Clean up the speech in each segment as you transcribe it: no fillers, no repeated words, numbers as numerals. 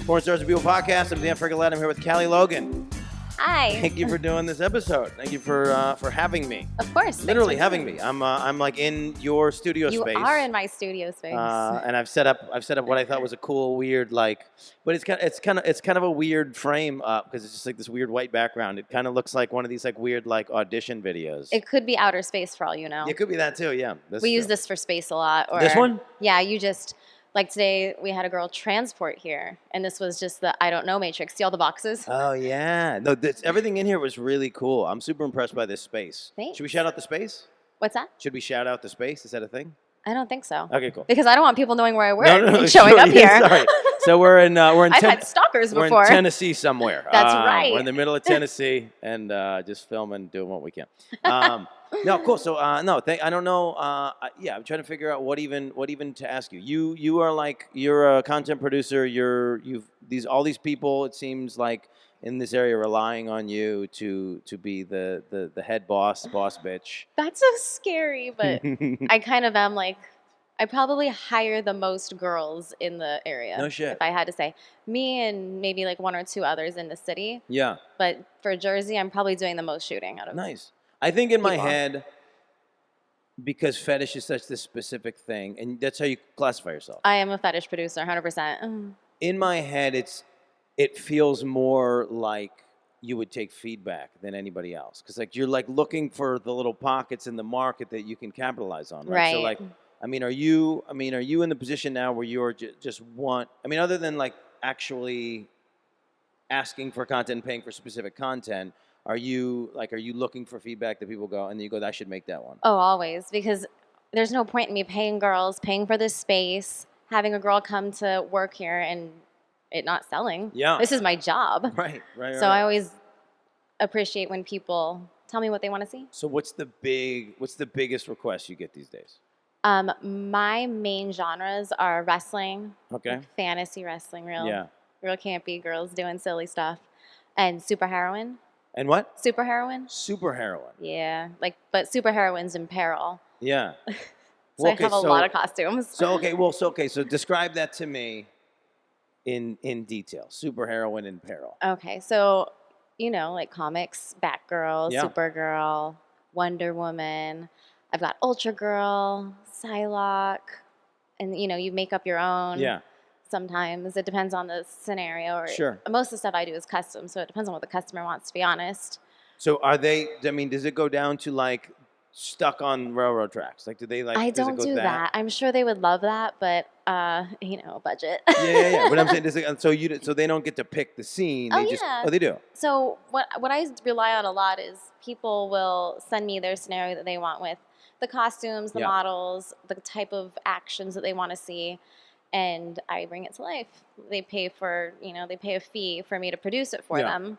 Porn Stars and People Podcast. I'm Dan Frigolette. I'm here with Cali Logan. Hi. Thank you for doing this episode. Thank you for having me. Of course. Literally having me. I'm like in your studio space. You are in my studio space. And I've set up what I thought was a cool, weird, but it's kind of a weird frame because it's just like this weird white background. It kind of looks like one of these like weird like audition videos. It could be outer space for all you know. It could be that too. Yeah. We use this for space a lot. Or, this one? Yeah. Like today, we had a girl transport here, and this was just the I don't know matrix. See all the boxes? Oh, yeah. No, everything in here was really cool. I'm super impressed by this space. Thanks. Should we shout out the space? What's that? Should we shout out the space? Is that a thing? I don't think so. Okay, cool. Because I don't want people knowing where I work and sure, showing up here. Sorry. So we're in I've had stalkers before. We're in Tennessee somewhere. That's right. We're in the middle of Tennessee and just filming, doing what we can. No, cool. So I don't know. I'm trying to figure out what even to ask you. You're a content producer. All these people. It seems like in this area relying on you to be the head boss bitch. That's so scary, but I kind of am like. I probably hire the most girls in the area. No shit. If I had to say. Me and maybe like one or two others in the city. Yeah. But for Jersey, I'm probably doing the most shooting out of Nice. I think in my people. head, because fetish is such this specific thing, and that's how you classify yourself. I am a fetish producer, 100%. In my head, it feels more like you would take feedback than anybody else. Because like you're like looking for the little pockets in the market that you can capitalize on, right? So like, are you in the position now where you're just other than like actually asking for content and paying for specific content, are you looking for feedback that people go, and then you go, I should make that one? Oh, always. Because there's no point in me paying girls, paying for this space, having a girl come to work here and it not selling. Yeah. This is my job. Right. So I always appreciate when people tell me what they want to see. So what's the biggest request you get these days? My main genres are wrestling, Okay. like fantasy wrestling, real campy girls doing silly stuff, and super heroine. And what? Super heroine. Super heroine. Yeah, but super heroines in peril. Yeah. So I have a lot of costumes. So describe that to me in detail. Super heroine in peril. Okay, so like comics, Batgirl, Yeah. Supergirl, Wonder Woman. I've got Ultra Girl, Psylocke, and you make up your own. Yeah. Sometimes it depends on the scenario. Or Sure. Most of the stuff I do is custom, so it depends on what the customer wants. To be honest. So does it go down to like stuck on railroad tracks? Like, do they like? I don't do that. I'm sure they would love that, but budget. Yeah. But I'm saying, so they don't get to pick the scene. Yeah. Oh, they do. So what I rely on a lot is people will send me their scenario that they want with the costumes, the models, the type of actions that they want to see, and I bring it to life. They pay a fee for me to produce it for them,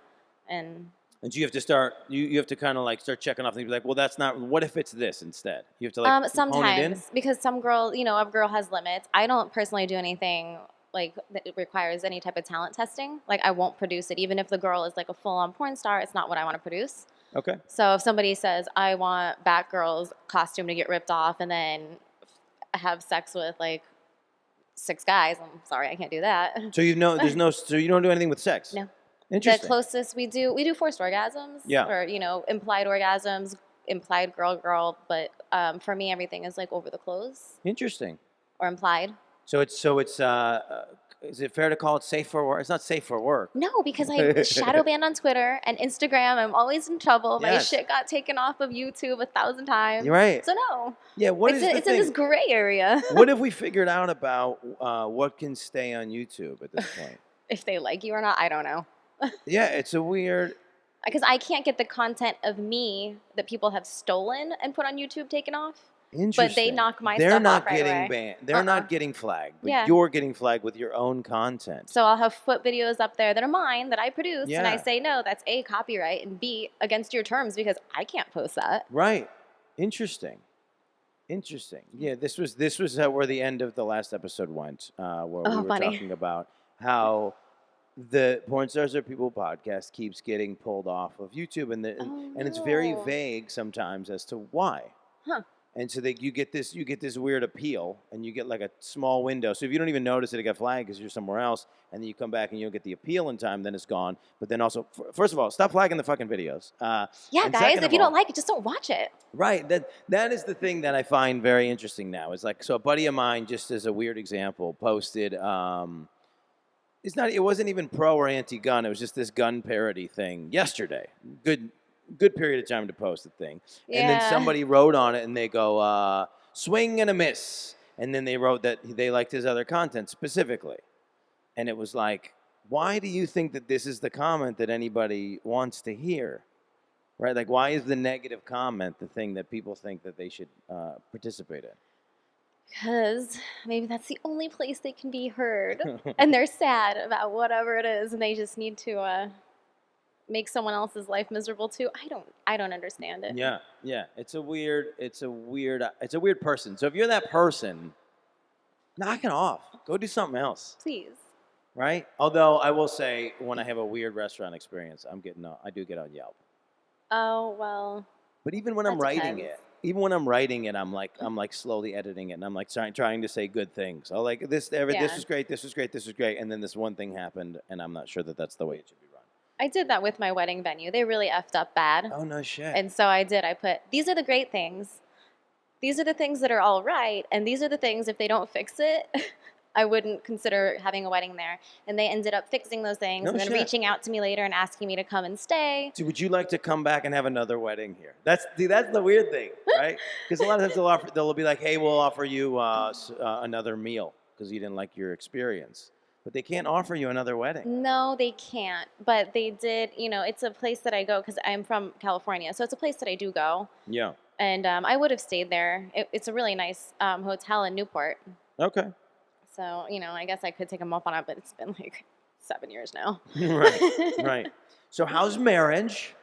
and you have to start. You have to kind of like start checking off things. Be like, well, that's not. What if it's this instead? You have to like hone it in? Sometimes because some girl, a girl has limits. I don't personally do anything like that requires any type of talent testing. Like I won't produce it, even if the girl is like a full-on porn star. It's not what I want to produce. Okay. So if somebody says I want Batgirl's costume to get ripped off and then have sex with like 6 guys, I'm sorry, I can't do that. So so you don't do anything with sex? No. Interesting. The closest we do forced orgasms. Yeah. Or implied orgasms, implied girl, but for me everything is like over the clothes. Interesting. Or implied. So it's is it fair to call it safe for work? It's not safe for work. No, because I shadow banned on Twitter and Instagram. I'm always in trouble. My shit got taken off of YouTube 1,000 times. You're right. So no. Yeah. It's in this gray area. What have we figured out about what can stay on YouTube at this point? If they like you or not, I don't know. Yeah, it's a weird. Because I can't get the content of me that people have stolen and put on YouTube taken off. Interesting. But they knock my They're stuff not off right getting away. banned. They're not getting flagged, but you're getting flagged with your own content. So I'll have foot videos up there that are mine that I produce, and I say no, that's A, copyright, and B, against your terms because I can't post that. Right. Interesting. Yeah, this was where the end of the last episode went, where we were talking about how the Porn Stars Are People podcast keeps getting pulled off of YouTube, and it's very vague sometimes as to why. Huh. And so you get this weird appeal, and you get like a small window. So if you don't even notice it got flagged because you're somewhere else, and then you come back and you don't get the appeal in time, then it's gone. But then also, first of all, stop flagging the fucking videos. Yeah, guys, if you don't like it, just don't watch it. Right. That is the thing that I find very interesting now. It's like, so a buddy of mine, just as a weird example, posted. It wasn't even pro or anti-gun. It was just this gun parody thing yesterday. Good period of time to post the thing. Yeah. And then somebody wrote on it and they go, swing and a miss. And then they wrote that they liked his other content specifically. And it was like, why do you think that this is the comment that anybody wants to hear? Right? Like, why is the negative comment the thing that people think that they should participate in? Because maybe that's the only place they can be heard. And they're sad about whatever it is. And they just need to... make someone else's life miserable too. I don't understand it. Yeah. It's a weird person. So if you're that person, knock it off. Go do something else. Please. Right? Although I will say, when I have a weird restaurant experience, I do get on Yelp. Oh, well. But even when I'm writing it, I'm like slowly editing it, and I'm like trying to say good things. Oh, like this was great, this was great, this was great, and then this one thing happened, and I'm not sure that that's the way it should be run. I did that with my wedding venue. They really effed up bad. Oh, no shit. And so I put, these are the great things. These are the things that are all right. And these are the things, if they don't fix it, I wouldn't consider having a wedding there. And they ended up fixing those things and then reaching out to me later and asking me to come and stay. So would you like to come back and have another wedding here? That's the weird thing, right? Because a lot of times they'll be like, hey, we'll offer you another meal because you didn't like your experience. But they can't offer you another wedding. No, they can't. But they did, it's a place that I go because I'm from California. So it's a place that I do go. Yeah. And I would have stayed there. It's a really nice hotel in Newport. Okay. So, I guess I could take them up on it, but it's been like 7 years now. Right. So how's marriage?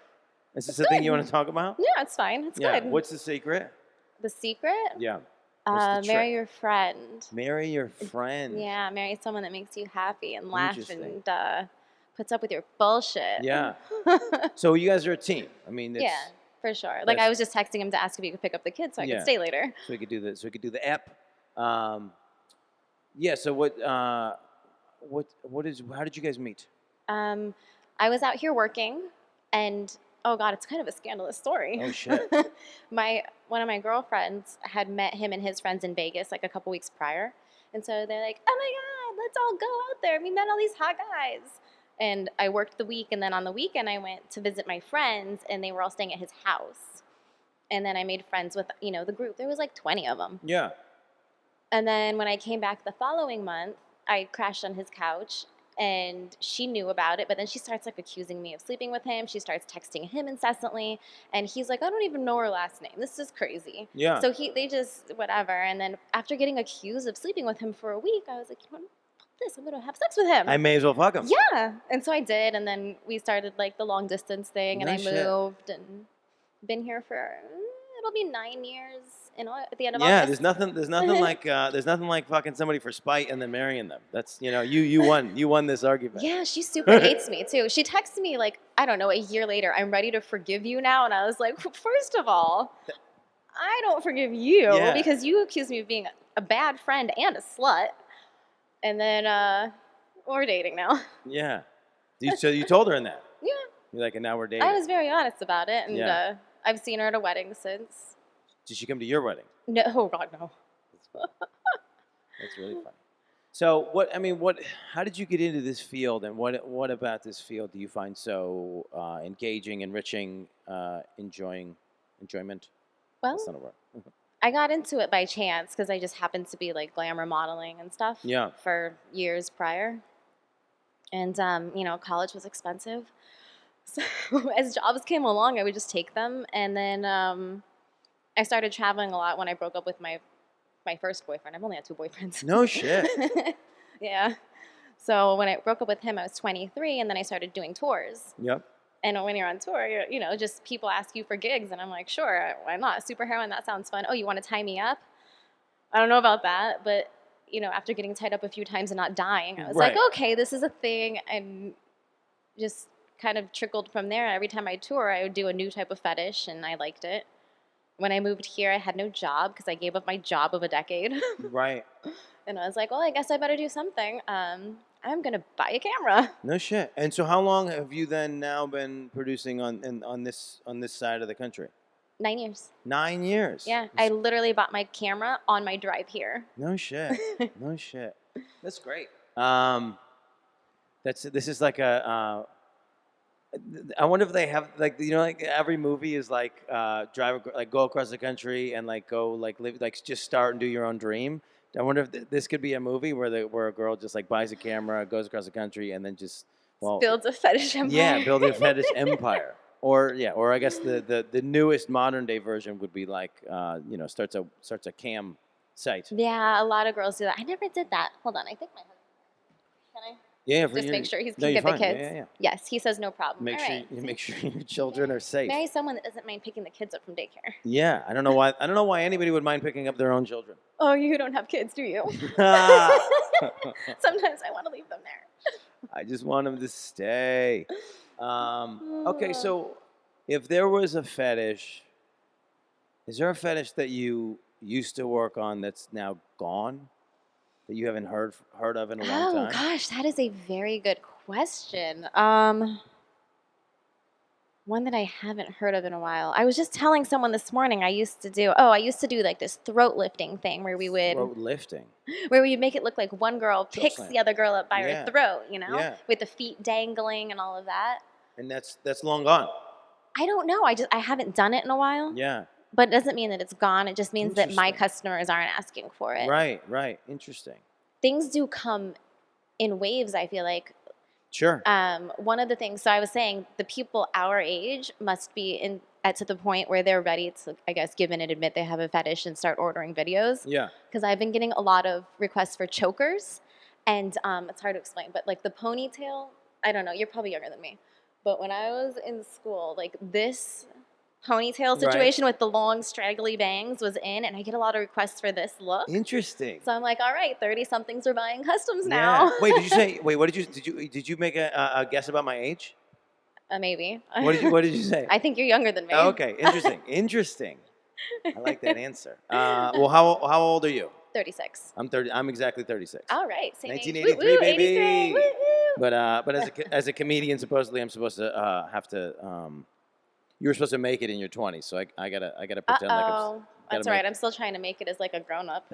Is this the thing you want to talk about? Yeah, it's fine. It's good. What's the secret? The secret? Yeah. Marry your friend. Marry your friend. Yeah, marry someone that makes you happy and laugh and puts up with your bullshit. Yeah. So you guys are a team. I mean, yeah, for sure. Like I was just texting him to ask if he could pick up the kids so I could stay later. So we could do this. So we could do the app. Yeah. So how did you guys meet? I was out here working, and oh God, it's kind of a scandalous story. Oh shit. One of my girlfriends had met him and his friends in Vegas like a couple weeks prior. And so they're like, oh my God, let's all go out there. We met all these hot guys. And I worked the week, and then on the weekend I went to visit my friends, and they were all staying at his house. And then I made friends with, the group. There was like 20 of them. Yeah. And then when I came back the following month, I crashed on his couch. And she knew about it, but then she starts like accusing me of sleeping with him. She starts texting him incessantly, and he's like, I don't even know her last name. This is crazy. Yeah. So they just whatever. And then after getting accused of sleeping with him for a week, I was like, fuck this, I'm gonna have sex with him. I may as well fuck him. Yeah. And so I did, and then we started like the long distance thing, and I moved and been here for it'll be 9 years. At the end of August. Yeah, there's nothing like fucking somebody for spite and then marrying them. That's you won this argument. Yeah, she super hates me too. She texted me like, I don't know, a year later, I'm ready to forgive you now, and I was like, first of all, I don't forgive you because you accused me of being a bad friend and a slut, and then we're dating now. Yeah, so you told her in that. Yeah. You're like, and now we're dating. I was very honest about it, and I've seen her at a wedding since. Did she come to your wedding? No, oh God, no. That's really funny. So how did you get into this field, and what about this field do you find so engaging, enriching, enjoyment? Well, that's not a word. I got into it by chance because I just happened to be like glamour modeling and stuff for years prior. And, college was expensive. So as jobs came along, I would just take them. And then I started traveling a lot when I broke up with my first boyfriend. I've only had 2 boyfriends. No shit. Yeah. So when I broke up with him, I was 23, and then I started doing tours. Yep. And when you're on tour, just people ask you for gigs, and I'm like, sure, why not? Superheroine, that sounds fun. Oh, you want to tie me up? I don't know about that, but, after getting tied up a few times and not dying, I was like, okay, this is a thing, and just kind of trickled from there. Every time I tour, I would do a new type of fetish, and I liked it. when I moved here, I had no job because I gave up my job of a decade. Right. And I was like, well, I guess I better do something. I'm going to buy a camera. No shit. And so how long have you then now been producing on this side of the country? 9 years. 9 years. Yeah. I literally bought my camera on my drive here. No shit. No shit. That's great. This is like a. I wonder if they have like like every movie is like go across the country and like go like live like just start and do your own dream. I wonder if this could be a movie where a girl just like buys a camera, goes across the country, and then just builds a fetish empire. Yeah, build a fetish empire. Or I guess the newest modern day version would be like starts a cam site. Yeah, a lot of girls do that. I never did that. Hold on, I think my husband. Can I? Yeah, just make sure he's keeping the kids. Yeah. Yes, he says no problem. Make sure your children are safe. Marry someone that doesn't mind picking the kids up from daycare. Yeah, I don't know why anybody would mind picking up their own children. Oh, you don't have kids, do you? Sometimes I want to leave them there. I just want them to stay. Okay, so if there was a fetish, is there a fetish that you used to work on that's now gone? That you haven't heard of in a long time? Oh gosh, that is a very good question. One that I haven't heard of in a while. I was just telling someone this morning I used to do like this throat lifting thing where we would make it look like one girl picks the other girl up by her throat, with the feet dangling and all of that. And that's long gone. I don't know. I haven't done it in a while. Yeah. But it doesn't mean that it's gone. It just means that my customers aren't asking for it. Right. Interesting. Things do come in waves, I feel like. Sure. One of the things, so I was saying, the people our age must be to the point where they're ready to, I guess, give in and admit they have a fetish and start ordering videos. Yeah. Because I've been getting a lot of requests for chokers. And it's hard to explain, but like the ponytail, I don't know, you're probably younger than me. But when I was in school, like this ponytail situation with the long straggly bangs was in, and I get a lot of requests for this look. Interesting. So I'm like, all right, 30-somethings are buying customs now. Wait, did you make a guess about my age? Maybe. What did you say? I think you're younger than me. Oh, okay, interesting. I like that answer. Well, how old are you? 36. I'm 30. I'm exactly 36. All right, same 1983, age. baby. 83. Woo, woo. But as a comedian, supposedly I'm supposed to have to. You were supposed to make it in your 20s, so I gotta pretend like I'm. That's right. I'm still trying to make it as like a grown up.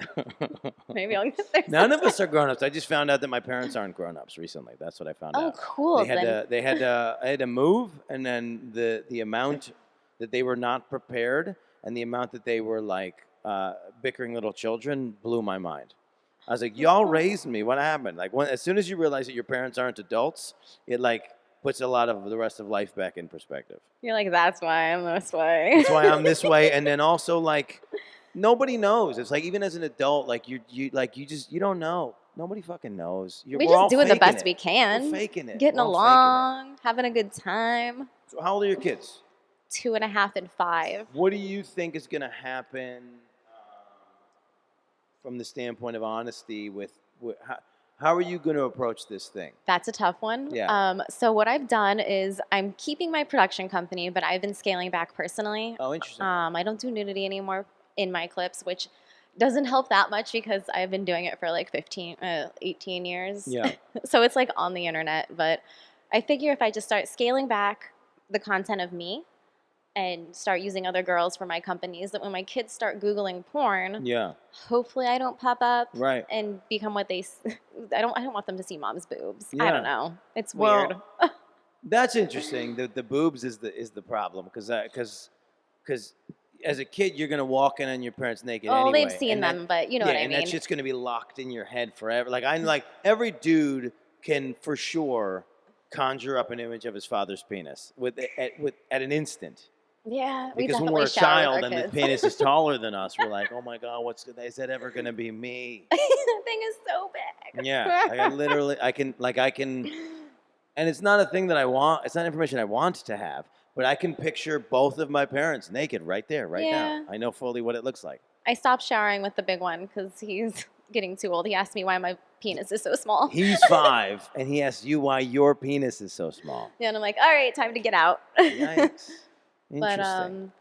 Maybe I'll get there. None of us are grown ups. I just found out that my parents aren't grown ups recently. That's what I found out. Oh, cool. They had to move, and then the amount that they were not prepared, and the amount that they were like bickering little children blew my mind. I was like, y'all raised me. What happened? Like as soon as you realize that your parents aren't adults, it like puts a lot of the rest of life back in perspective. You're like, that's why I'm this way. That's why I'm this way. And then also like nobody knows. It's like even as an adult, like you don't know. Nobody fucking knows. We're just doing the best we can. We're faking it. Getting along, having a good time. So how old are your kids? 2.5 and 5. What do you think is going to happen from the standpoint of honesty with how are you going to approach this thing? That's a tough one. Yeah. So what I've done is I'm keeping my production company, but I've been scaling back personally. Oh, interesting. I don't do nudity anymore in my clips, which doesn't help that much because I've been doing it for like 18 years. Yeah. So it's like on the internet, but I figure if I just start scaling back the content of me and start using other girls for my companies, that when my kids start Googling porn, hopefully I don't pop up and become what they. I don't want them to see mom's boobs. Yeah. I don't know. It's weird. That's interesting. The boobs is the problem because as a kid you're gonna walk in on your parents naked anyway. Oh, they've seen them, but you know what I mean. And that shit's gonna be locked in your head forever. Like I'm like every dude can for sure conjure up an image of his father's penis at an instant. Yeah, because when we're a child and the penis is taller than us, we're like, oh my god, is that ever gonna be me? That thing is so big. Yeah, I can, and it's not a thing that I want. It's not information I want to have, but I can picture both of my parents naked right there, now. I know fully what it looks like. I stopped showering with the big one because he's getting too old. He asked me why my penis is so small. He's 5, and he asked you why your penis is so small. Yeah, and I'm like, all right, time to get out. Yikes. Interesting.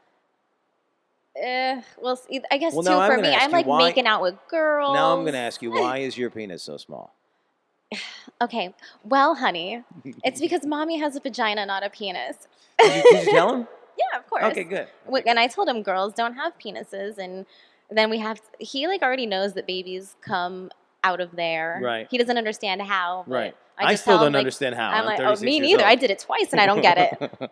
But Well, I guess Well, too now I'm for gonna me, ask I'm you like why. making out with girls. Now I'm going to ask you, why is your penis so small? Okay, well, honey, it's because mommy has a vagina, not a penis. Did you tell him? Yeah, of course. Okay, good. And I told him girls don't have penises, and then he like already knows that babies come out of there. Right. He doesn't understand how. But Right. I still tell him, don't like, understand how. I'm like, 36 me years neither. old. I did it twice, and I don't get it.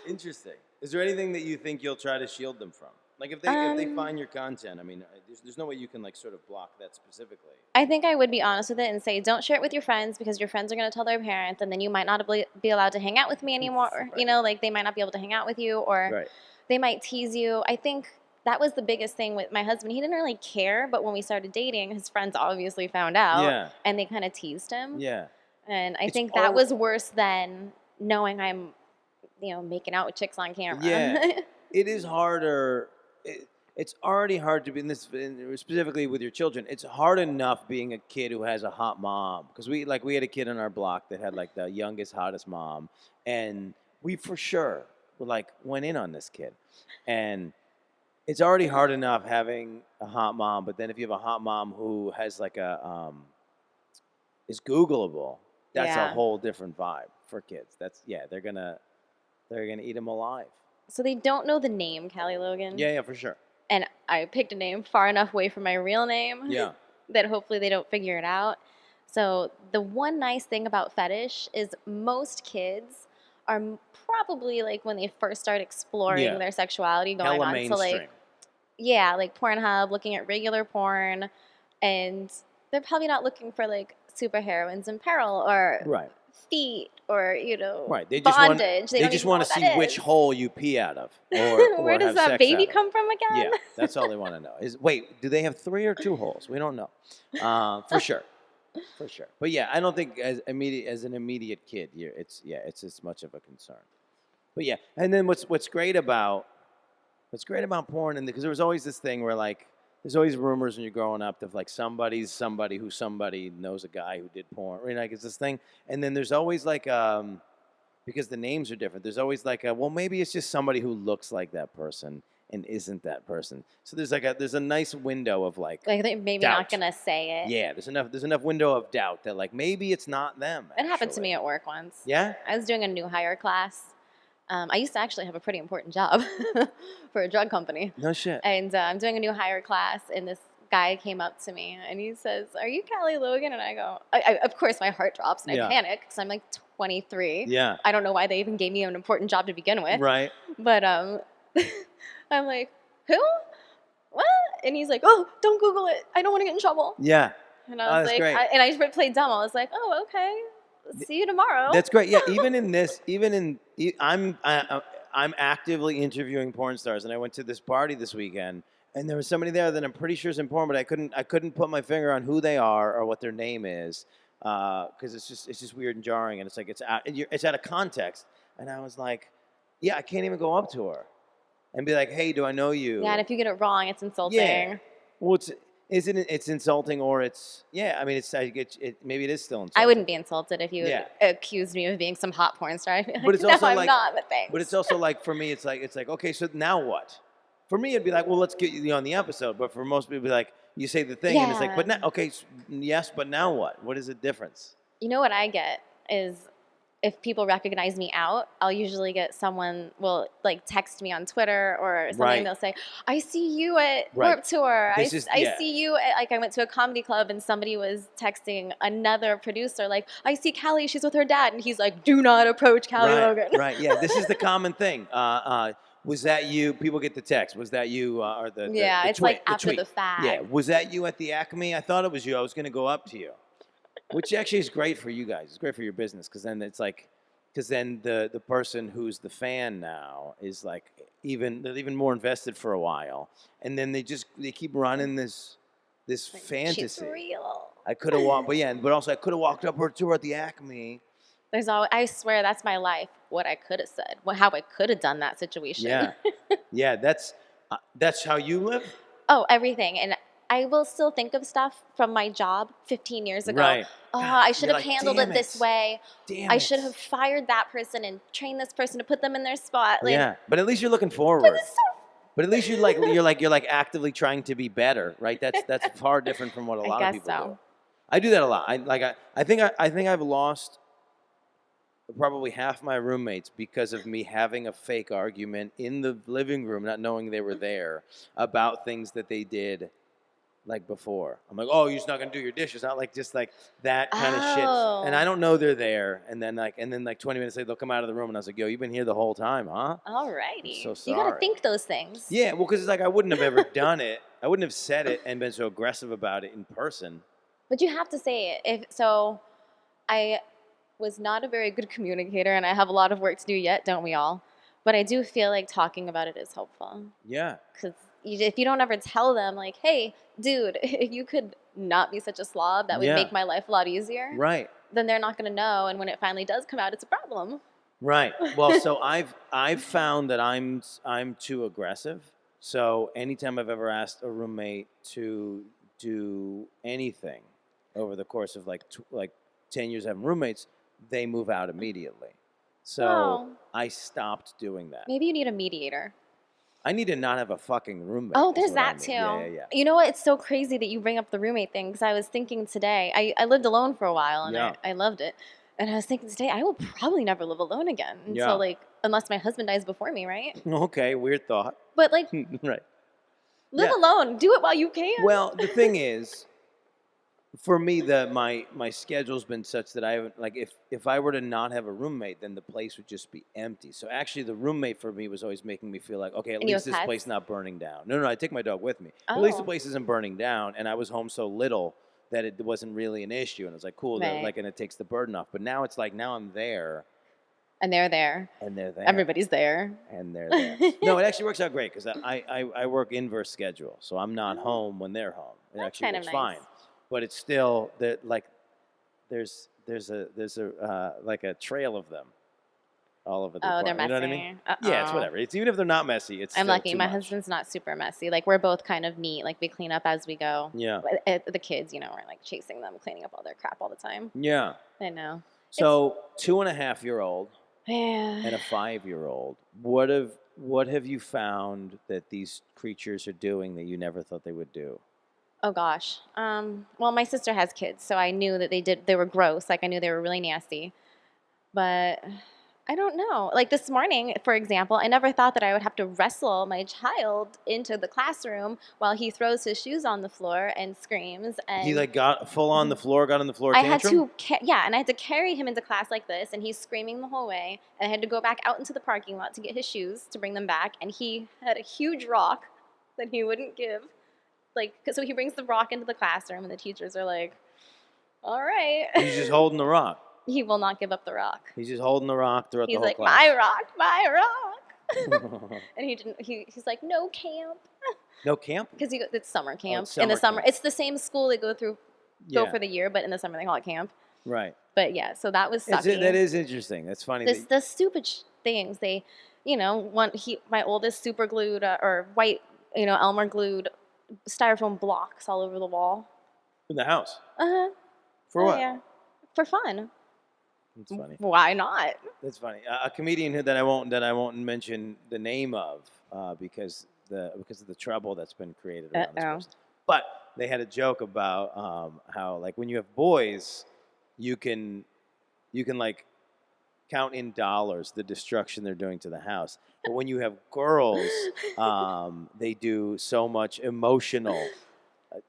Interesting. Is there anything that you think you'll try to shield them from? Like if they find your content, I mean, there's no way you can like sort of block that specifically. I think I would be honest with it and say, don't share it with your friends because your friends are going to tell their parents, and then you might not be allowed to hang out with me anymore. Right. You know, like they might not be able to hang out with you, or they might tease you. I think that was the biggest thing with my husband. He didn't really care, but when we started dating, his friends obviously found out, and they kind of teased him. Yeah. And I think that was worse than knowing I'm, making out with chicks on camera. Yeah. It is harder. It's already hard to be in this, specifically with your children. It's hard enough being a kid who has a hot mom, because we had a kid on our block that had like the youngest, hottest mom, and we for sure went in on this kid, and it's already hard enough having a hot mom, but then if you have a hot mom who has like is Googleable, that's a whole different vibe for kids. They're gonna eat them alive. So they don't know the name Cali Logan. Yeah, for sure. And I picked a name far enough away from my real name that hopefully they don't figure it out. So the one nice thing about fetish is most kids are probably like when they first start exploring their sexuality, going hella on mainstream. to like Pornhub, looking at regular porn, and they're probably not looking for like superheroines in peril or feet or They bondage. They just want to see which hole you pee out of, or where does that baby come from again? Yeah, that's all they want to know. Wait, do they have 3 or 2 holes? We don't know, for sure. But yeah, I don't think as an immediate kid, it's as much of a concern. But yeah, and then what's great about porn, and because there was always this thing where like there's always rumors when you're growing up of like somebody knows a guy who did porn, right? Like it's this thing, and then there's always like because the names are different. There's always like well, maybe it's just somebody who looks like that person and isn't that person. So there's a nice window of like they're maybe doubt. not gonna say it. Yeah, there's enough window of doubt that like maybe it's not them. It happened to me at work once. Yeah, I was doing a new hire class. I used to actually have a pretty important job for a drug company. No shit. And I'm doing a new hire class, and this guy came up to me, and he says, "Are you Cali Logan?" And I go, of course, my heart drops, and I panic, because I'm like 23. Yeah. I don't know why they even gave me an important job to begin with. Right. But I'm like, who? What? And he's like, "Oh, don't Google it. I don't want to get in trouble." Yeah. And I was like, and I played dumb. I was like, "Oh, okay. See you tomorrow." That's great. Yeah, I'm actively interviewing porn stars, and I went to this party this weekend, and there was somebody there that I'm pretty sure is in porn, but I couldn't put my finger on who they are or what their name is, because it's just weird and jarring, and it's like it's out of context, and I was like, I can't even go up to her and be like, "Hey, do I know you?" Yeah, and if you get it wrong, it's insulting. Yeah. Well, it's insulting, or it's maybe it is still insulting. I wouldn't be insulted if you accused me of being some hot porn star. I'd be like, but it's also I'm like, not, but thanks. But it's also like, for me, it's like okay, so now what? For me, it'd be like, well, let's get you on the episode. But for most people, it'd be like, you say the thing, and it's like, but now, okay, yes, but now what? What is the difference? You know what I get is, if people recognize me out, I'll usually get someone will like text me on Twitter or something. Right. They'll say, "I see you at Warped Tour. I see you at," like I went to a comedy club and somebody was texting another producer like, "I see Cali. She's with her dad," and he's like, "Do not approach Cali Logan." Right. Yeah. This is the common thing. Was that you? People get the text. Was that you? Or the it's like after the fact. Yeah. Was that you at the Acme? I thought it was you. I was going to go up to you. Which actually is great for you guys. It's great for your business, because then it's like, the person who's the fan now is like they're even more invested for a while, and then they keep running this like, fantasy. She's real. I could have walked, but also I could have walked up to her at the Acme. There's always, I swear, that's my life. What I could have said, how I could have done that situation. Yeah. That's how you live. Oh, everything. And I will still think of stuff from my job 15 years ago. Right. Oh, I should have handled it this way. I should have fired that person and trained this person to put them in their spot. Like, but at least you're looking forward. But it's so But at least you're like actively trying to be better, right? That's far different from what a lot of people do. I do that a lot. I think I've lost probably half my roommates because of me having a fake argument in the living room, not knowing they were there, about things that they did like before. I'm like, oh, you're just not gonna do your dishes, not like just like that kind of shit. And I don't know they're there. And then like 20 minutes later they'll come out of the room and I was like, yo, you've been here the whole time, huh? Alrighty. I'm so sorry. You gotta think those things. Yeah, well, because it's like I wouldn't have ever done it. I wouldn't have said it and been so aggressive about it in person. But you have to say it. I was not a very good communicator, and I have a lot of work to do yet, don't we all? But I do feel like talking about it is helpful. Yeah. Because if you don't ever tell them, like, hey, dude, if you could not be such a slob, that would make my life a lot easier. Right. Then they're not going to know, and when it finally does come out, it's a problem. Right. Well, so I've found that I'm too aggressive. So anytime I've ever asked a roommate to do anything over the course of like 10 years having roommates, they move out immediately. So I stopped doing that. Maybe you need a mediator. I need to not have a fucking roommate. Oh, there's that too. Yeah. You know what? It's so crazy that you bring up the roommate thing because I was thinking today, I lived alone for a while and I loved it. And I was thinking today, I will probably never live alone again until unless my husband dies before me, right? Okay, weird thought. But like, right. Live alone. Do it while you can. Well, the thing is, for me, my schedule's been such that I haven't, like, if I were to not have a roommate, then the place would just be empty. So actually, the roommate for me was always making me feel like, okay, at least this place not burning down. No, I take my dog with me. At least the place isn't burning down, and I was home so little that it wasn't really an issue, and it was like, cool, and it takes the burden off. But now it's like, now I'm there. And they're there. And they're there. Everybody's there. And they're there. No, it actually works out great because I work inverse schedule, so I'm not home when they're home. It actually works fine. But it's still like there's a like a trail of them all over the apartment. They're messy. You know what I mean? Yeah, it's whatever. It's even if they're not messy, it's I'm still lucky. too My much. husband's not super messy. Like we're both kind of neat. Like we clean up as we go. Yeah. The kids, we're like chasing them, cleaning up all their crap all the time. Yeah. I know. So 2.5-year-old and a 5-year-old. What have you found that these creatures are doing that you never thought they would do? Oh gosh. Well, my sister has kids, so I knew that they were gross. Like I knew they were really nasty. But I don't know. Like this morning, for example, I never thought that I would have to wrestle my child into the classroom while he throws his shoes on the floor and screams. And he got full on the floor, got on the floor. I had to, and I had to carry him into class like this, and he's screaming the whole way. And I had to go back out into the parking lot to get his shoes to bring them back. And he had a huge rock that he wouldn't give. So he brings the rock into the classroom, and the teachers are like, "All right." He's just holding the rock. He will not give up the rock. He's just holding the rock throughout the whole class. My rock. And he didn't. He's like, "No camp." No camp? Because it's summer camp. In the summer, it's the same school they go for the year, but in the summer they call it camp. Right. But yeah, so that was sucky. That is interesting. That's funny. The stupid things they, my oldest super glued or white, Elmer glued styrofoam blocks all over the wall. In the house? Uh-huh. For what? Yeah. For fun. That's funny. Why not? That's funny. A comedian that I won't mention the name of because of the trouble that's been created around this person. But they had a joke about how like when you have boys, you can like count in dollars the destruction they're doing to the house. But when you have girls, they do so much emotional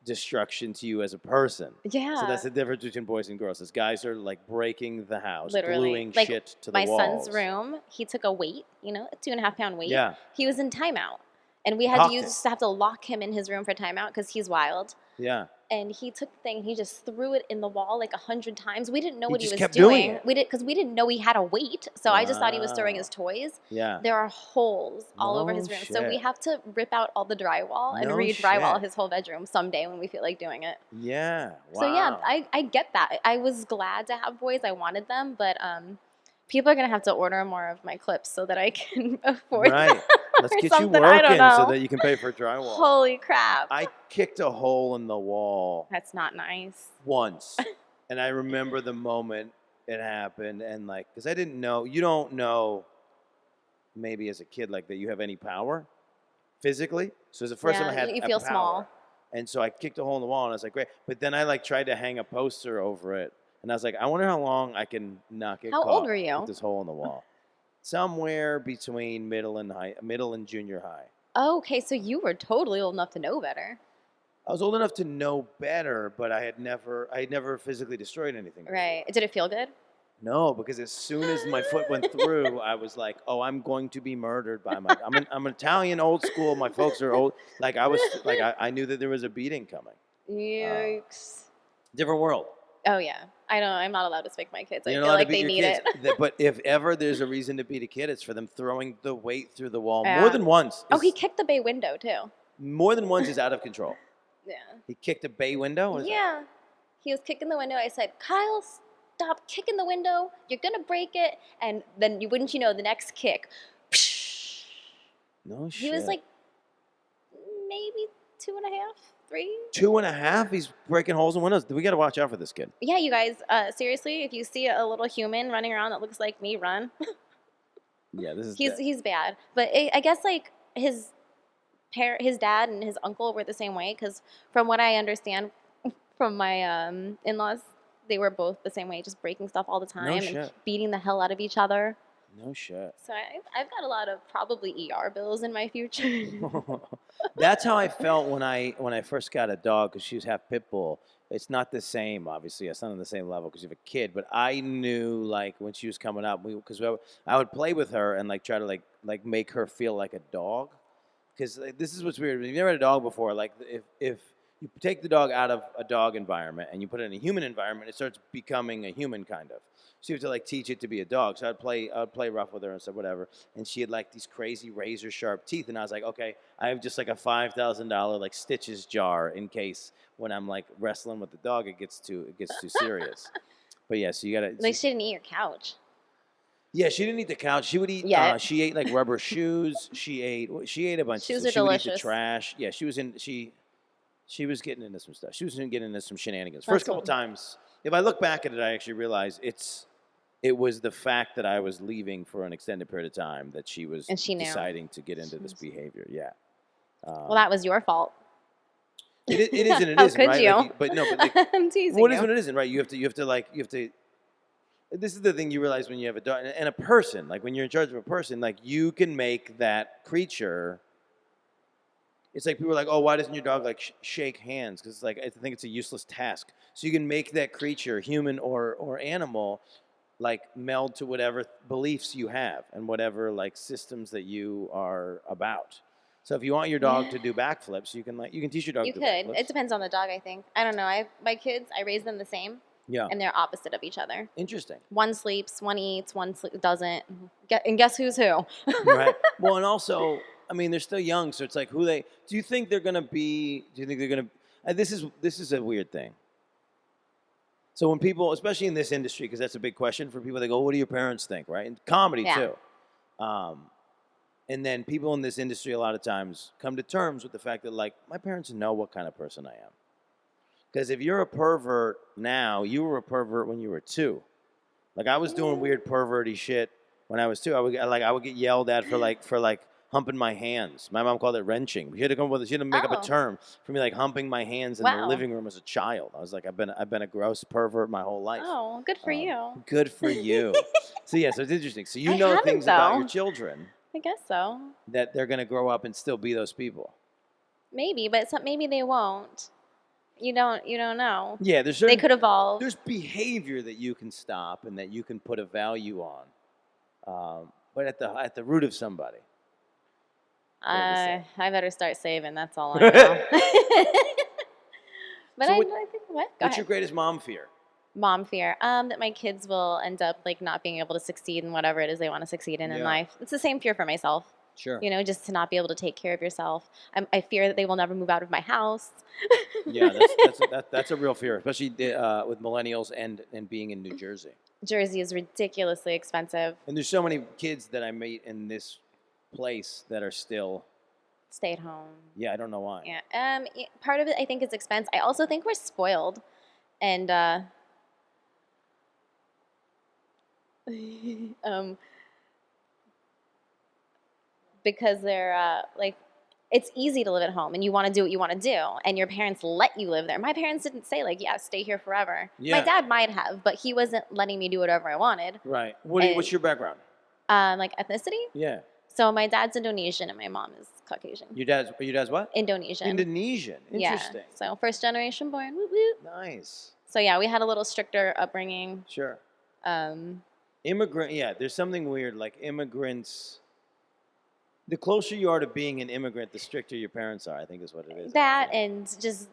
destruction to you as a person. Yeah. So that's the difference between boys and girls. Is guys are like breaking the house, literally gluing shit to the walls. My son's room, he took a weight, a 2.5-pound weight. Yeah. He was in timeout. And we had to have to lock him in his room for timeout because he's wild. Yeah. And he took the thing, he just threw it in the wall like 100 times. We didn't know what he was doing. Because we didn't know he had a weight. So I just thought he was throwing his toys. Yeah. There are holes all over his room. Shit. So we have to rip out all the drywall and re-drywall his whole bedroom someday when we feel like doing it. Yeah. Wow. So yeah, I get that. I was glad to have boys. I wanted them, but people are going to have to order more of my clips so that I can afford them. Let's get you working so that you can pay for drywall. Holy crap. I kicked a hole in the wall. That's not nice. Once. And I remember the moment it happened. And like, because I didn't know, you don't know maybe as a kid like that you have any power physically. So it was the first time I had you feel power. Small. And so I kicked a hole in the wall, and I was like, great. But then I like tried to hang a poster over it, and I was like, I wonder how long I can not get How caught old were you? with this hole in the wall. Somewhere between middle and junior high. Oh, okay, so you were totally old enough to know better. I was old enough to know better, but I had never physically destroyed anything before. Right. Did it feel good? No, because as soon as my foot went through, I was like, "Oh, I'm going to be murdered by my." I'm Italian, old school. My folks are old. Like I knew that there was a beating coming. Yikes! Different world. Oh yeah, I know. I'm not allowed to spank my kids. I You're feel not allowed like to beat they your need kids. it. But if ever there's a reason to beat a kid, it's for them throwing the weight through the wall Yeah. more than once. Oh, he kicked the bay window too. More than once is out of control. Yeah. He kicked a bay window. What is Yeah. that? He was kicking the window. I said, Kyle, stop kicking the window. You're gonna break it. And then wouldn't you know, the next kick. No shit. He was like maybe 2.5, 3. 2.5. He's breaking holes in windows. We got to watch out for this kid. Yeah, you guys. Seriously, if you see a little human running around that looks like me, run. Yeah, this is. He's bad. But I guess like his dad and his uncle were the same way, because from what I understand from my in-laws, they were both the same way, just breaking stuff all the time and beating the hell out of each other. No shit. So I've got a lot of probably ER bills in my future. That's how I felt when I first got a dog, because she was half pit bull. It's not the same, obviously. It's not on the same level because you have a kid. But I knew, like, when she was coming up, because I would play with her and like try to like make her feel like a dog. Because this is what's weird. If you've never had a dog before, like if you take the dog out of a dog environment and you put it in a human environment, it starts becoming a human kind of. So you have to like teach it to be a dog. So I'd play rough with her and stuff, whatever. And she had like these crazy razor sharp teeth, and I was like, okay, I have just like a $5,000 like stitches jar in case when I'm like wrestling with the dog, it gets too serious. But yeah, so you gotta. They shouldn't eat your couch. Yeah, she didn't eat the couch. She would eat. Yeah. She ate like rubber shoes. She ate a bunch. Shoes of stuff. are She would eat the delicious. trash. Yeah, she was getting into some stuff. She was getting into some shenanigans. First couple times, if I look back at it, I actually realize it was the fact that I was leaving for an extended period of time that she was deciding to get into this behavior. Yeah. Well, that was your fault. It is and it How isn't, could right? you? Like, but no, but like, I'm teasing what you. is what it isn't, right? You have to. This is the thing you realize when you have a dog and a person. Like when you're in charge of a person, like you can make that creature. It's like people are like, oh, why doesn't your dog like shake hands? Because it's like I think it's a useless task. So you can make that creature, human or animal, like meld to whatever beliefs you have and whatever like systems that you are about. So if you want your dog to do backflips, you can teach your dog. You to could. do backflips. It depends on the dog, I think. I don't know. My kids, I raise them the same. Yeah. And they're opposite of each other. Interesting. One sleeps, one eats, one doesn't. And guess who's who? Right. Well, and also, I mean, they're still young, so it's like do you think they're going to be, this is a weird thing. So when people, especially in this industry, because that's a big question for people, they go, what do your parents think, right? And comedy, too. And then people in this industry a lot of times come to terms with the fact that, like, my parents know what kind of person I am. Because if you're a pervert now, you were a pervert when you were 2. Like, I was doing weird perverty shit when I was 2. I would get yelled at for humping my hands. My mom called it wrenching. She had to make up a term for me, like humping my hands in the living room as a child. I was like, I've been a gross pervert my whole life. Oh, good for you. Good for you. So yeah, so it's interesting. So you know things about your children. I guess so. That they're gonna grow up and still be those people. Maybe, but maybe they won't. You don't know. Yeah, they could evolve. There's behavior that you can stop and that you can put a value on, but at the root of somebody. I better start saving. That's all I know. But I think what? What's your greatest mom fear? Mom fear. That my kids will end up like not being able to succeed in whatever it is they want to succeed in life. It's the same fear for myself. Sure. You know, just to not be able to take care of yourself. I fear that they will never move out of my house. Yeah, that's a real fear, especially with millennials and being in New Jersey. Jersey is ridiculously expensive. And there's so many kids that I meet in this place that are still stay at home. Yeah, I don't know why. Yeah. Part of it, I think, is expense. I also think we're spoiled, and because they're like, it's easy to live at home and you want to do what you want to do and your parents let you live there. My parents didn't say like, yeah, stay here forever. Yeah. My dad might have, but he wasn't letting me do whatever I wanted. Right. What's your background? Like ethnicity? Yeah. So my dad's Indonesian and my mom is Caucasian. Your dad's what? Indonesian. Indonesian. Interesting. Yeah. So first generation born. Whoop, whoop. Nice. So yeah, we had a little stricter upbringing. Sure. Immigrant. Yeah, there's something weird. Like immigrants, the closer you are to being an immigrant, the stricter your parents are, I think is what it is. That and just,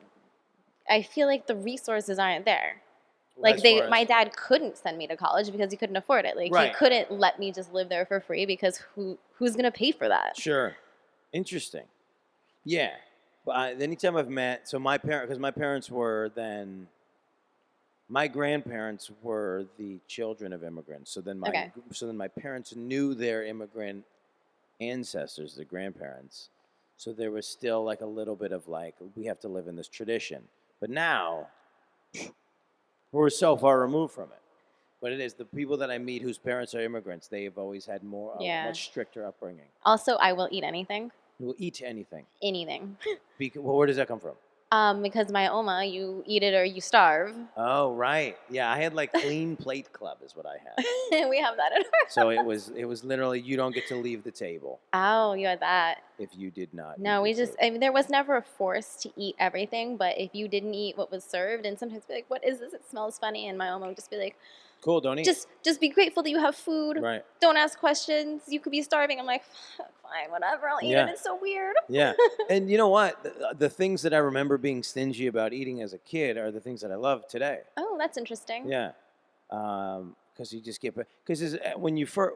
I feel like the resources aren't there. Well, like my dad couldn't send me to college because he couldn't afford it. Like he couldn't let me just live there for free because who's gonna pay for that? Sure. Interesting. Yeah. But anytime I've met, so my parents were then, my grandparents were the children of immigrants. So then my parents knew their immigrant ancestors, the grandparents. So there was still like a little bit of like, we have to live in this tradition. But now, we're so far removed from it. But it is the people that I meet whose parents are immigrants, they have always had much stricter upbringing. Also, I will eat anything. You will eat anything. Anything. Well, where does that come from? Because my oma, you eat it or you starve. Oh, right. Yeah, I had like clean plate club is what I had. We have that in our So it was literally you don't get to leave the table. Oh, you had that. If you did not. No, I mean, there was never a force to eat everything, but if you didn't eat what was served, and sometimes be like, what is this? It smells funny. And my oma would just be like, cool, don't eat. Just be grateful that you have food. Right. Don't ask questions. You could be starving. I'm like, fine, whatever. I'll eat it. It's so weird. Yeah. And you know what? The things that I remember being stingy about eating as a kid are the things that I love today. Oh, that's interesting. Yeah. Because you just get, because when you first,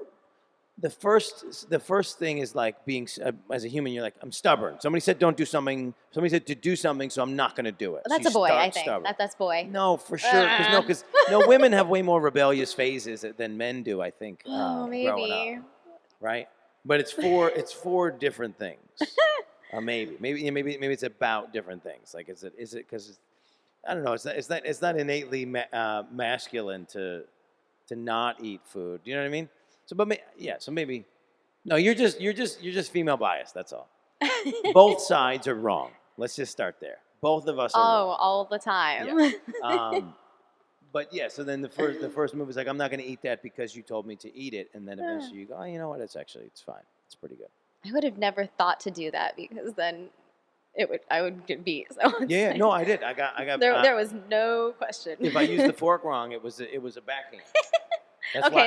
the first thing is like being, as a human, you're like, I'm stubborn. Somebody said don't do something. Somebody said to do something, so I'm not going to do it. That's so a boy, I think. That's boy. No, for sure. Because women have way more rebellious phases than men do, I think. Maybe. Growing up, right? But it's for different things. Maybe it's about different things. Like is it because I don't know. It's not innately masculine to not eat food. Do you know what I mean? So maybe no. You're just female biased. That's all. Both sides are wrong. Let's just start there. Both of us are wrong. All the time. Yeah. But yeah, so then the first move is like, I'm not going to eat that because you told me to eat it, and then eventually you go, oh, you know what? It's fine. It's pretty good. I would have never thought to do that because then I would get beat. So yeah, no, I did. I got. There was no question. If I used the fork wrong, it was a backhand.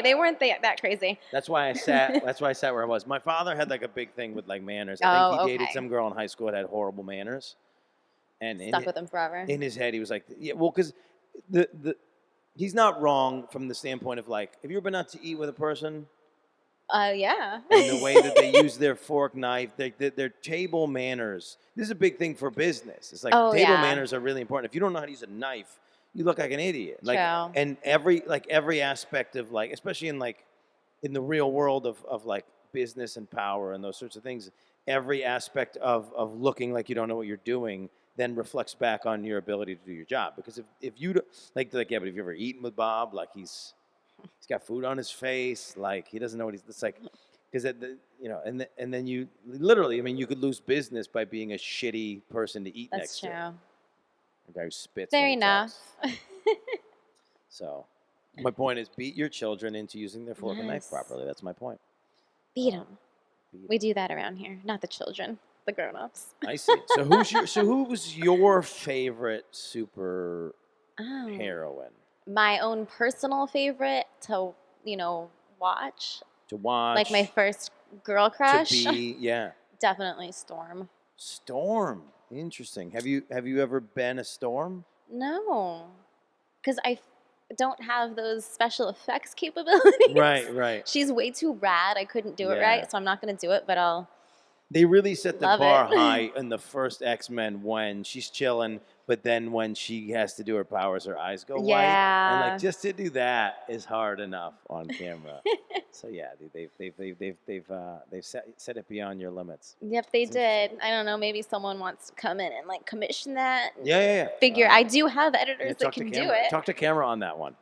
They weren't that crazy. That's why I sat. That's why I sat where I was. My father had like a big thing with like manners. I think he dated some girl in high school that had horrible manners, and stuck with him forever. In his head, he was like, yeah, well, because he's not wrong from the standpoint of like, have you ever been out to eat with a person? Yeah. And the way that they use their fork, knife, their table manners. This is a big thing for business. It's like table manners are really important. If you don't know how to use a knife, you look like an idiot. Like, and every aspect of like, especially in the real world of like business and power and those sorts of things, every aspect of looking like you don't know what you're doing then reflects back on your ability to do your job. Because if you like but if you ever eaten with Bob, like he's got food on his face, like he doesn't know what it's like, because and then you literally, I mean, you could lose business by being a shitty person to eat next to. That's true. A guy who spits. Fair enough. So, my point is, beat your children into using their fork and knife properly. That's my point. Beat them. We do that around here, not the children, the grown-ups. I see. So who was your favorite super heroine? My own personal favorite to watch. Like my first girl crush. To be, yeah. Definitely Storm. Storm. Interesting. Have you ever been a Storm? No, because I don't have those special effects capabilities. Right. She's way too rad. I couldn't do it right, so I'm not going to do it, but I'll. They really set the bar high in the first X-Men when she's chilling, but then when she has to do her powers, her eyes go white. And like just to do that is hard enough on camera. So yeah, they've set it beyond your limits. Yep, they did. I don't know. Maybe someone wants to come in and like commission that. Yeah. Figure. I do have editors that can do it. Talk to camera on that one.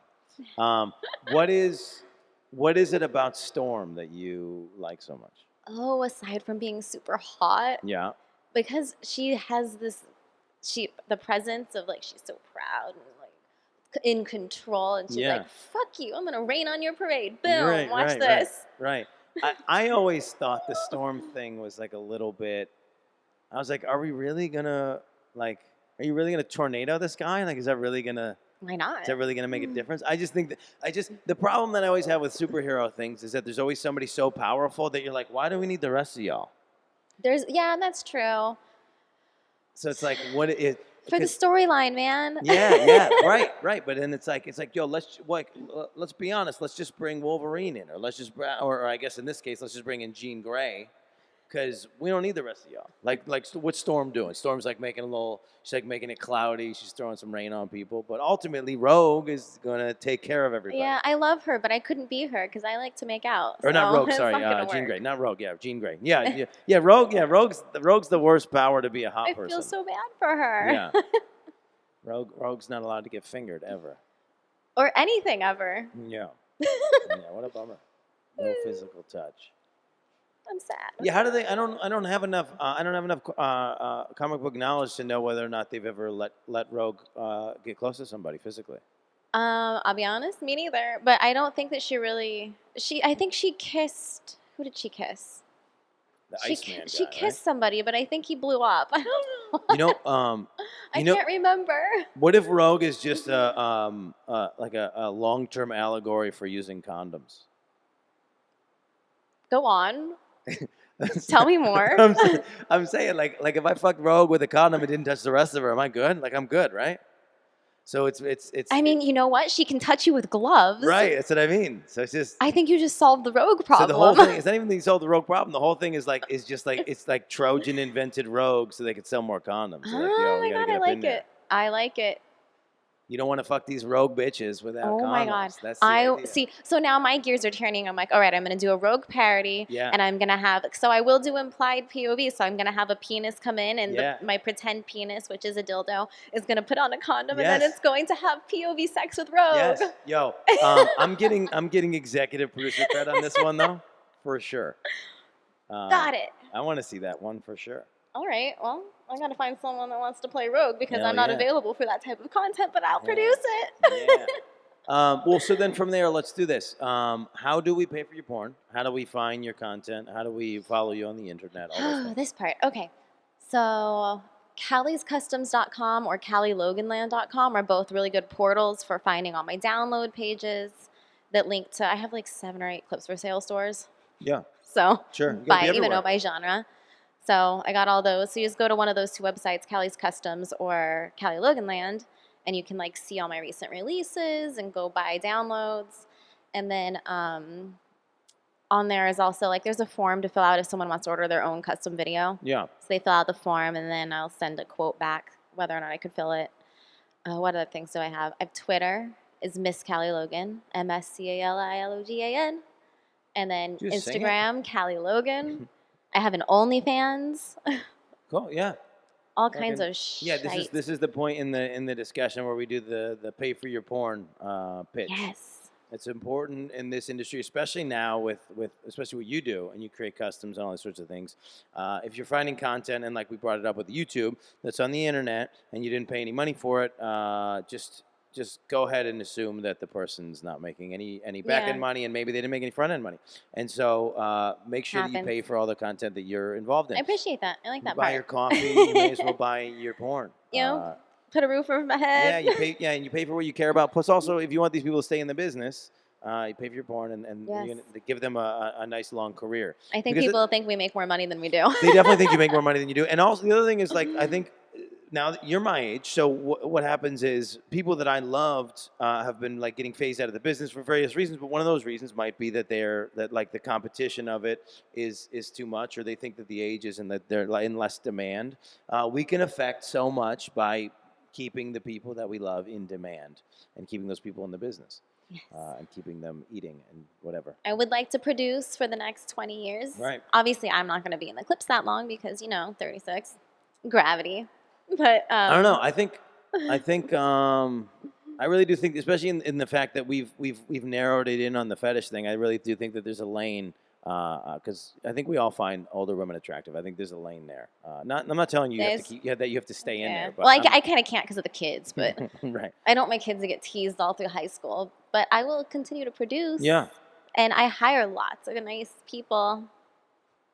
What is it about Storm that you like so much? Oh, aside from being super hot. Yeah. because she has the presence of like, she's so proud and like in control, and she's like, fuck you, I'm gonna rain on your parade. Boom, watch this. Right. I always thought the storm thing was like a little bit, I was like, are you really gonna tornado this guy? Like, is that really gonna, why not? Is that really gonna make a difference? I just think the problem that I always have with superhero things is that there's always somebody so powerful that you're like, why do we need the rest of y'all? That's true. So it's like, what is for the storyline, man? Yeah, right. But then it's like, yo, let's be honest. Let's just bring Wolverine in, or I guess in this case, let's just bring in Jean Grey, because we don't need the rest of y'all. Like what's Storm doing? Storm's like she's like making it cloudy. She's throwing some rain on people. But ultimately, Rogue is gonna take care of everybody. Yeah, I love her, but I couldn't be her because I like to make out. Or not Rogue, sorry, Jean Grey, not Rogue. Yeah, Jean Grey. Yeah, Rogue. Yeah, Rogue's the worst power to be a hot person. I feel so bad for her. Yeah. Rogue's not allowed to get fingered ever. Or anything ever. Yeah. What a bummer. No physical touch. I'm sad. Yeah, how do they? I don't have enough. I don't have enough comic book knowledge to know whether or not they've ever let Rogue get close to somebody physically. I'll be honest, me neither. But I don't think that she really. I think she kissed. Who did she kiss? The Iceman guy, she kissed somebody, but I think he blew up. I don't know. I can't remember. What if Rogue is just like a long-term allegory for using condoms? Go on. Tell me more. I'm saying like if I fucked Rogue with a condom and didn't touch the rest of her, am I good? Like, I'm good, right? So it's. I mean, you know what? She can touch you with gloves. Right. That's what I mean. So it's just. I think you just solved the Rogue problem. So the whole thing, it's not even that you solved the Rogue problem. The whole thing is just like it's like Trojan invented Rogue so they could sell more condoms. So like, oh my God, I like it. I like it. You don't want to fuck these rogue bitches without condoms. Oh my God. That's the idea. See, so now my gears are turning. I'm like, all right, I'm going to do a Rogue parody. Yeah. And I'm going to have, so I will do implied POV. So I'm going to have a penis come in, and my pretend penis, which is a dildo, is going to put on a condom. And then it's going to have POV sex with Rogue. Yes. Yo, I'm getting executive producer credit on this one, though, for sure. Got it. I want to see that one for sure. All right. Well, I got to find someone that wants to play Rogue because I'm not available for that type of content, but I'll produce it. Well, so then from there, let's do this. How do we pay for your porn? How do we find your content? How do we follow you on the internet? Oh, this part. Okay. So Cali'sCustoms.com or CaliLoganland.com are both really good portals for finding all my download pages that link to, I have like 7 or 8 clips for sale stores. Yeah. So sure. even though by genre. So I got all those. So you just go to one of those 2 websites, Cali's Customs or Cali Logan Land, and you can like see all my recent releases and go buy downloads. And then on there is also like there's a form to fill out if someone wants to order their own custom video. Yeah. So they fill out the form, and then I'll send a quote back whether or not I could fill it. What other things do I have? I have Twitter is Miss Cali Logan, MSCALILOGAN, and then Instagram Cali Logan. I have an OnlyFans. Cool. Yeah. All kinds of shit. Yeah. This is the point in the discussion where we do the pay for your porn pitch. Yes. It's important in this industry, especially now with especially what you do, and you create customs and all these sorts of things. If you're finding content, and like we brought it up with YouTube, that's on the internet, and you didn't pay any money for it, just go ahead and assume that the person's not making any back-end money, and maybe they didn't make any front-end money. And so make sure that you pay for all the content that you're involved in. I appreciate that. I like that part. Buy your coffee, you may as well buy your porn. You know, put a roof over my head. Yeah, and you pay for what you care about. Plus, also, if you want these people to stay in the business, you pay for your porn and you're gonna give them a nice long career. I think people think we make more money than we do. They definitely think you make more money than you do. And also, the other thing is, like, I think now that you're my age, so what happens is people that I loved have been like getting phased out of the business for various reasons. But one of those reasons might be that like the competition of it is too much, or they think that the age is and that they're in less demand. We can affect so much by keeping the people that we love in demand and keeping those people in the business. Yes. And keeping them eating and whatever. I would like to produce for the next 20 years. Right. Obviously, I'm not going to be in the clips that long because, 36, gravity. But I don't know. I think I really do think, especially in the fact that we've narrowed it in on the fetish thing. I really do think that there's a lane because I think we all find older women attractive. I think there's a lane there. I'm not telling you you have to stay in there. But well, I kind of can't because of the kids, but right. I don't want my kids to get teased all through high school. But I will continue to produce. Yeah. And I hire lots of nice people.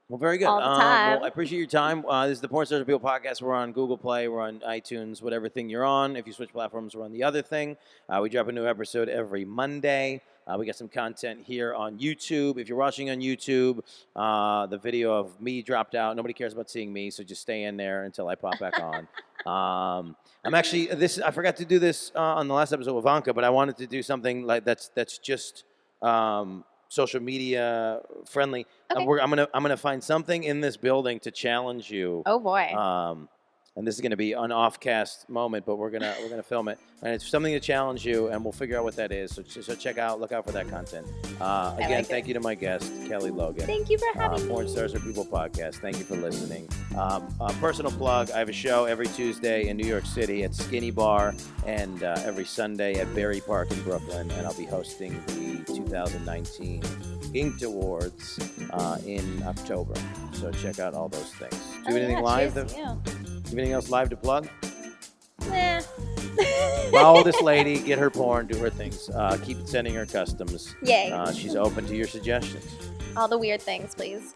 Well, very good. All the time. Well, I appreciate your time. This is the Porn Stars and People Podcast. We're on Google Play. We're on iTunes, whatever thing you're on. If you switch platforms, we're on the other thing. We drop a new episode every Monday. We got some content here on YouTube. If you're watching on YouTube, the video of me dropped out. Nobody cares about seeing me, so just stay in there until I pop back on. I'm actually I forgot to do this on the last episode with Ivanka, but I wanted to do something like that's just social media friendly. Okay. I'm gonna find something in this building to challenge you. Oh boy. And this is gonna be an off-cast moment, but we're gonna film it, and it's something to challenge you, and we'll figure out what that is. So look out for that content. Again, thank you to my guest, Cali Logan. Thank you for having me. Porn Stars or People Podcast. Thank you for listening. Personal plug: I have a show every Tuesday in New York City at Skinny Bar, and every Sunday at Berry Park in Brooklyn, and I'll be hosting the 2019 Inked Awards in October. So check out all those things. Do you have anything live? Anything else live to plug? Nah. Follow this lady, get her porn, do her things. Keep sending her customs. Yay. She's open to your suggestions. All the weird things, please.